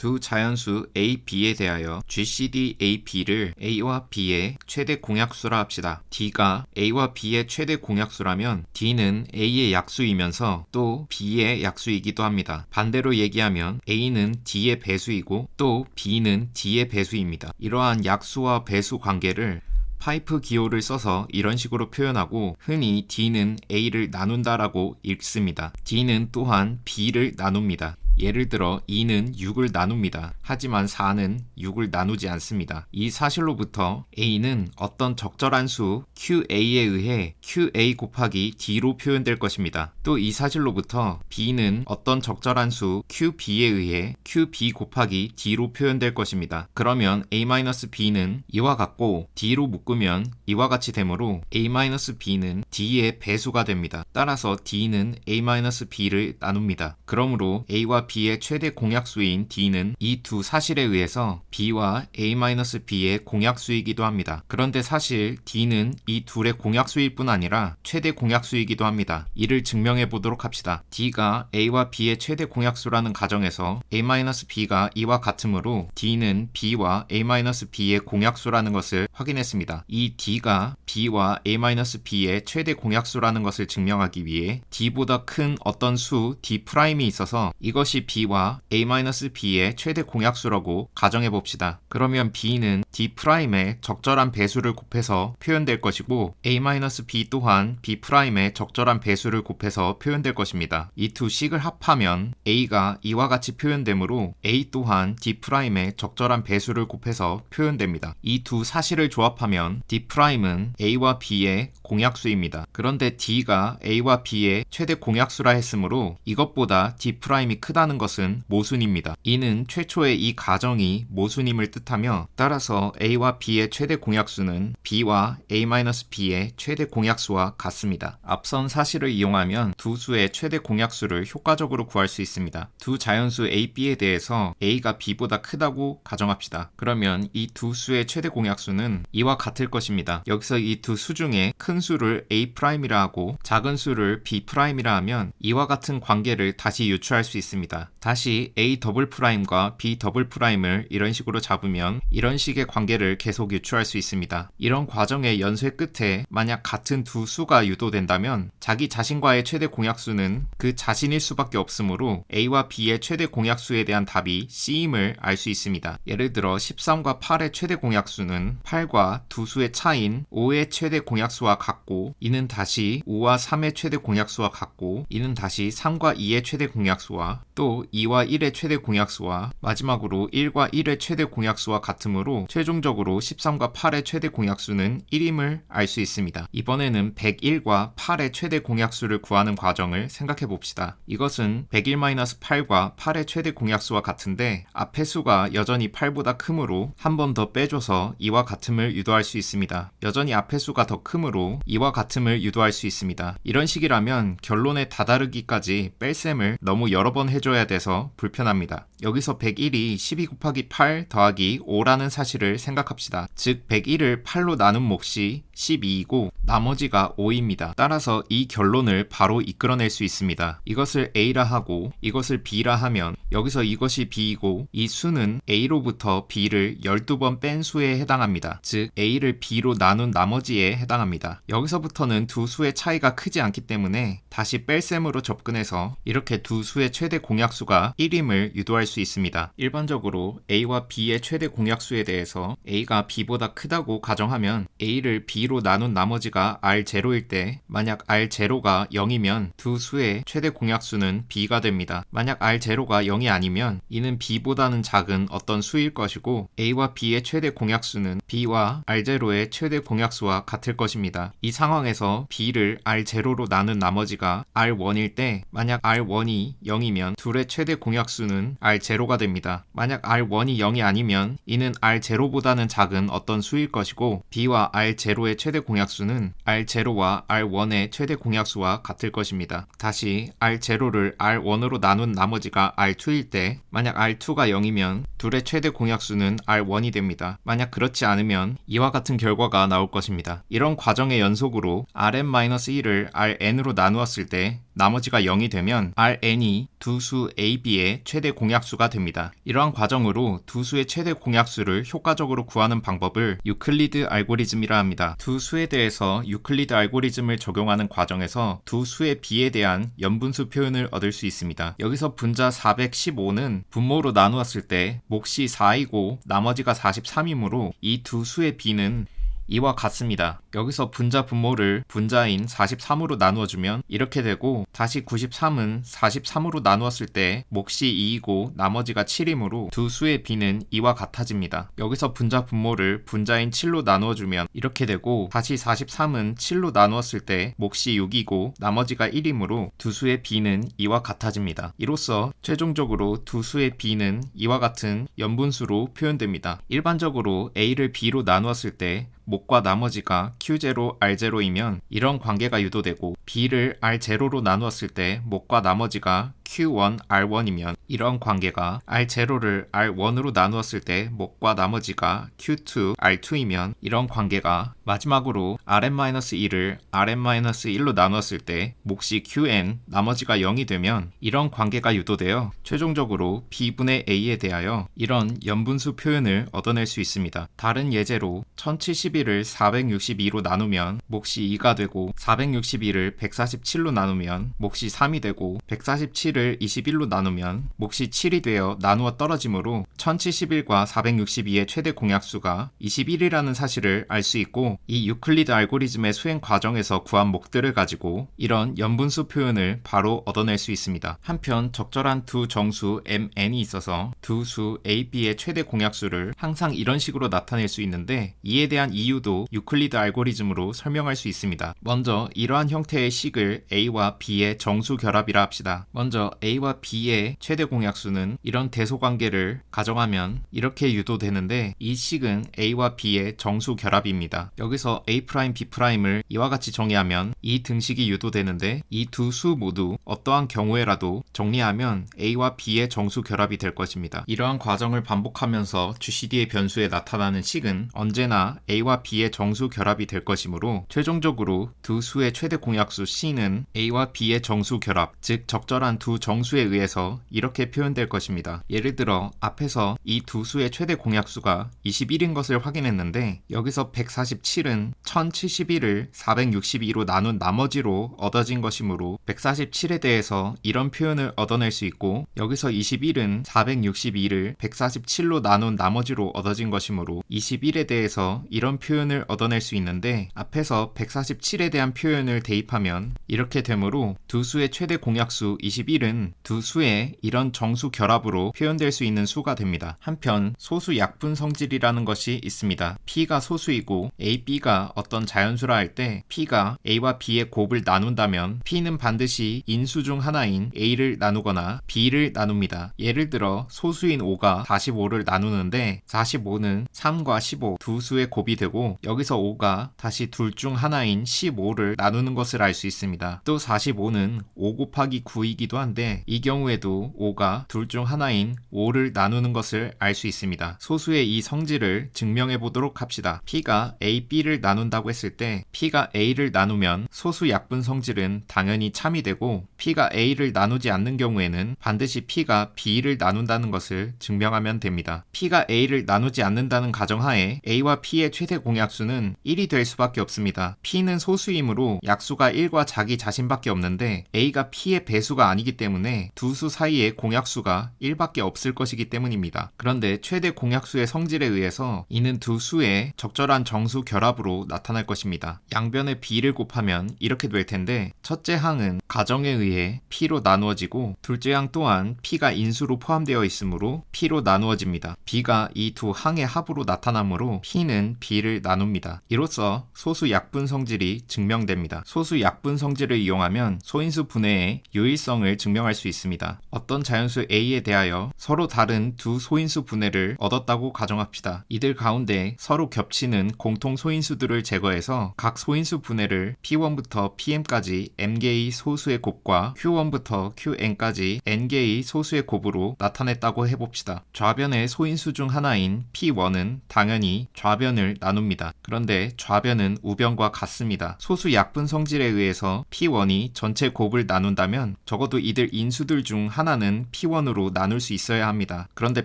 두 자연수 A, B에 대하여 GCD A, B를 A와 B의 최대 공약수라 합시다. D가 A와 B의 최대 공약수라면 D는 A의 약수이면서 또 B의 약수이기도 합니다. 반대로 얘기하면 A는 D의 배수이고 또 B는 D의 배수입니다. 이러한 약수와 배수 관계를 파이프 기호를 써서 이런 식으로 표현하고 흔히 D는 A를 나눈다라고 읽습니다. D는 또한 B를 나눕니다. 예를 들어 2는 6을 나눕니다. 하지만 4는 6을 나누지 않습니다. 이 사실로부터 A는 어떤 적절한 수 QA에 의해 QA 곱하기 D로 표현될 것입니다. 또 이 사실로부터 B는 어떤 적절한 수 QB에 의해 QB 곱하기 D로 표현될 것입니다. 그러면 A-B는 이와 같고 D로 묶으면 이와 같이 되므로 A-B는 D의 배수가 됩니다. 따라서 D는 A-B를 나눕니다. 그러므로 A와 B의 최대 공약수인 D는 이 두 사실에 의해서 B와 A-B의 공약수이기도 합니다. 그런데 사실 D는 이 둘의 공약수일 뿐 아니라 최대 공약수이기도 합니다. 이를 증명해 보도록 합시다. D가 A와 B의 최대 공약수라는 가정에서 A-B가 이와 같으므로 D는 B와 A-B의 공약수라는 것을 확인했습니다. 이 D가 B와 A-B의 최대 공약수라는 것을 증명하기 위해 D보다 큰 어떤 수 D'이 있어서 이것이 B와 A-B의 최대 공약수라고 가정해 봅시다. 그러면 B는 D'의 적절한 배수를 곱해서 표현될 것이고 A-B 또한 B'의 적절한 배수를 곱해서 표현될 것입니다. 이 두 식을 합하면 A가 이와 같이 표현되므로 A 또한 D'의 적절한 배수를 곱해서 표현됩니다. 이 두 사실을 조합하면 D'은 A와 B의 공약수입니다. 그런데 D가 A와 B의 최대 공약수라 했으므로 이것보다 D'이 크다는 것은 모순입니다. 이는 최초의 이 가정이 모순임을 뜻하며 따라서 A와 B의 최대 공약수는 B와 A-B의 최대 공약수와 같습니다. 앞선 사실을 이용하면 두 수의 최대 공약수를 효과적으로 구할 수 있습니다. 두 자연수 A, B에 대해서 A가 B보다 크다고 가정합시다. 그러면 이 두 수의 최대 공약수는 이와 같을 것입니다. 여기서 이 두 수 중에 큰 수를 A'이라 하고 작은 수를 B'이라 하면 이와 같은 관계를 다시 유추할 수 있습니다. 다시 A''과 B''을 이런 식으로 잡으면 이런 식의 관계를 계속 유추할 수 있습니다. 이런 과정의 연쇄 끝에 만약 같은 두 수가 유도된다면 자기 자신과의 최대 공약수는 그 자신일 수밖에 없으므로 A와 B의 최대 공약수에 대한 답이 C임을 알 수 있습니다. 예를 들어 13과 8의 최대 공약수는 8과 두 수의 차인 5의 최대 공약수와 같고 이는 다시 5와 3의 최대 공약수와 같고 이는 다시 3과 2의 최대 공약수와 또 2와 1의 최대 공약수와 마지막으로 1과 1의 최대 공약수와 같으므로 최종적으로 13과 8의 최대 공약수는 1임을 알 수 있습니다. 이번에는 101과 8의 최대 공약수를 구하는 과정을 생각해 봅시다. 이것은 101-8과 8의 최대 공약수와 같은데 앞의 수가 여전히 8보다 크므로 한 번 더 빼줘서 이와 같음을 유도할 수 있습니다. 여전히 앞의 수가 더 크므로 이와 같음을 유도할 수 있습니다. 이런 식이라면 결론에 다다르기까지 뺄셈을 너무 여러 번 해줘야 돼서 불편합니다. 여기서 101이 12 곱하기 8 더하기 5라는 사실을 생각합시다. 즉 101을 8로 나눈 몫이 12이고 나머지가 5입니다. 따라서 이 결론을 바로 이끌어낼 수 있습니다. 이것을 A라 하고 이것을 B라 하면 여기서 이것이 B이고 이 수는 A로부터 B를 12번 뺀 수에 해당합니다. 즉 A를 B로 나눈 나머지에 해당합니다. 여기서부터는 두 수의 차이가 크지 않기 때문에 다시 뺄셈으로 접근해서 이렇게 두 수의 최대 공약수가 1임을 유도할 수 있습니다. 일반적으로 A와 B의 최대 공약수에 대해서 A가 B보다 크다고 가정하면 A를 B로 나눈 나머지가 R0일 때 만약 R0가 0이면 두 수의 최대 공약수는 B가 됩니다. 만약 R0가 0이 아니면 이는 B보다는 작은 어떤 수일 것이고 A와 B의 최대 공약수는 B와 R0의 최대 공약수와 같을 것입니다. 이 상황에서 B를 R0로 나눈 나머지가 R1일 때 만약 R1이 0이면 둘의 최대 공약수는 R0가 됩니다. 만약 R1이 0이 아니면 이는 R0보다는 작은 어떤 수일 것이고 B와 R0의 최대 공약수는 R0와 R1의 최대 공약수와 같을 것입니다. 다시 R0를 R1으로 나눈 나머지가 R2일 때 만약 R2가 0이면 둘의 최대 공약수는 R1이 됩니다. 만약 그렇지 않으면 이와 같은 결과가 나올 것입니다. 이런 과정의 연속으로 Rn-1을 Rn으로 나누었을 때 나머지가 0이 되면 Rn이 두 수 A, B의 최대 공약수가 됩니다. 이러한 과정으로 두 수의 최대 공약수를 효과적으로 구하는 방법을 유클리드 알고리즘이라 합니다. 두 수에 대해서 유클리드 알고리즘을 적용하는 과정에서 두 수의 B에 대한 연분수 표현을 얻을 수 있습니다. 여기서 분자 415는 분모로 나누었을 때 몫이 4이고 나머지가 43이므로 이 두 수의 B는 이와 같습니다. 여기서 분자 분모를 분자인 43으로 나누어주면 이렇게 되고, 다시 93은 43으로 나누었을 때 몫이 2이고 나머지가 7이므로 두 수의 B는 이와 같아집니다. 여기서 분자 분모를 분자인 7로 나누어주면 이렇게 되고, 다시 43은 7로 나누었을 때 몫이 6이고 나머지가 1이므로 두 수의 B는 이와 같아집니다. 이로써 최종적으로 두 수의 B는 이와 같은 연분수로 표현됩니다. 일반적으로 A를 B로 나누었을 때 몫과 나머지가 Q0, R0이면 이런 관계가 유도되고, B를 R0로 나누었을 때 몫과 나머지가 Q1, R1이면 이런 관계가 R0를 R1으로 나누었을 때 몫과 나머지가 Q2, R2이면 이런 관계가 마지막으로 Rn-1을 Rn-1로 나누었을 때 몫이 Qn, 나머지가 0이 되면 이런 관계가 유도되어 최종적으로 B분의 A에 대하여 이런 연분수 표현을 얻어낼 수 있습니다. 다른 예제로 1071을 462로 나누면 몫이 2가 되고, 462를 147로 나누면 몫이 3이 되고, 147을 21로 나누면 몫이 7이 되어 나누어 떨어지므로 1071과 462의 최대 공약수가 21이라는 사실을 알 수 있고, 이 유클리드 알고리즘의 수행 과정에서 구한 몫들을 가지고 이런 연분수 표현을 바로 얻어낼 수 있습니다. 한편 적절한 두 정수 mn이 있어서 두 수 a, b의 최대 공약수를 항상 이런 식으로 나타낼 수 있는데, 이에 대한 이유도 유클리드 알고리즘으로 설명할 수 있습니다. 먼저 이러한 형태의 식을 a와 b의 정수 결합이라 합시다. 먼저 A와 B의 최대 공약수는 이런 대소관계를 가정하면 이렇게 유도되는데, 이 식은 A와 B의 정수 결합입니다. 여기서 A'B'을 이와 같이 정의하면 이 등식이 유도되는데, 이 두 수 모두 어떠한 경우에라도 정리하면 A와 B의 정수 결합이 될 것입니다. 이러한 과정을 반복하면서 GCD의 변수에 나타나는 식은 언제나 A와 B의 정수 결합이 될 것이므로 최종적으로 두 수의 최대 공약수 C는 A와 B의 정수 결합, 즉 적절한 두 정수에 의해서 이렇게 표현될 것입니다. 예를 들어 앞에서 이 두 수의 최대 공약수가 21인 것을 확인했는데, 여기서 147은 1071을 462로 나눈 나머지로 얻어진 것이므로 147에 대해서 이런 표현을 얻어낼 수 있고, 여기서 21은 462를 147로 나눈 나머지로 얻어진 것이므로 21에 대해서 이런 표현을 얻어낼 수 있는데, 앞에서 147에 대한 표현을 대입하면 이렇게 되므로 두 수의 최대 공약수 21은 두 수의 이런 정수 결합으로 표현될 수 있는 수가 됩니다. 한편 소수 약분 성질이라는 것이 있습니다. P가 소수이고 A, B가 어떤 자연수라 할 때 P가 A와 B의 곱을 나눈다면 P는 반드시 인수 중 하나인 A를 나누거나 B를 나눕니다. 예를 들어 소수인 5가 45를 나누는데 45는 3과 15 두 수의 곱이 되고, 여기서 5가 다시 둘 중 하나인 15를 나누는 것을 알 수 있습니다. 또 45는 5 곱하기 9이기도 한데, 이 경우에도 5가 둘 중 하나인 5를 나누는 것을 알 수 있습니다. 소수의 이 성질을 증명해 보도록 합시다. P가 A, B를 나눈다고 했을 때 P가 A를 나누면 소수 약분 성질은 당연히 참이 되고, P가 A를 나누지 않는 경우에는 반드시 P가 B를 나눈다는 것을 증명하면 됩니다. P가 A를 나누지 않는다는 가정하에 A와 P의 최대 공약수는 1이 될 수밖에 없습니다. P는 소수이므로 약수가 1과 자기 자신밖에 없는데, A가 P의 배수가 아니기 때문에 두 수 사이에 공약수가 1밖에 없을 것이기 때문입니다. 그런데 최대 공약수의 성질에 의해서 이는 두 수의 적절한 정수 결합으로 나타날 것입니다. 양변에 B를 곱하면 이렇게 될 텐데, 첫째 항은 가정에 의해 P로 나누어지고, 둘째 항 또한 P가 인수로 포함되어 있으므로 P로 나누어집니다. B가 이 두 항의 합으로 나타나므로 P는 B를 나눕니다. 이로써 소수 약분 성질이 증명됩니다. 소수 약분 성질을 이용하면 소인수 분해의 유일성을 증명할 수 있습니다. 어떤 자연수 A에 대하여 서로 다른 두 두 소인수 분해를 얻었다고 가정합시다. 이들 가운데 서로 겹치는 공통 소인수들을 제거해서 각 소인수 분해를 P1부터 Pm까지 m개의 소수의 곱과 Q1부터 Qn까지 n개의 소수의 곱으로 나타냈다고 해봅시다. 좌변의 소인수 중 하나인 P1은 당연히 좌변을 나눕니다. 그런데 좌변은 우변과 같습니다. 소수 약분 성질에 의해서 P1이 전체 곱을 나눈다면 적어도 이들 인수들 중 하나는 P1으로 나눌 수 있어야 합니다. 그런데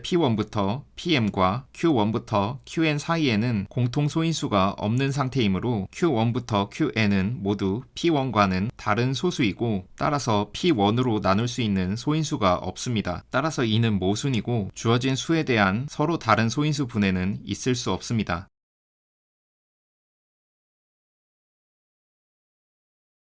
P1부터 Pm과 Q1부터 Qn 사이에는 공통 소인수가 없는 상태이므로 Q1부터 Qn은 모두 P1과는 다른 소수이고 따라서 P1으로 나눌 수 있는 소인수가 없습니다. 따라서 이는 모순이고 주어진 수에 대한 서로 다른 소인수 분해는 있을 수 없습니다.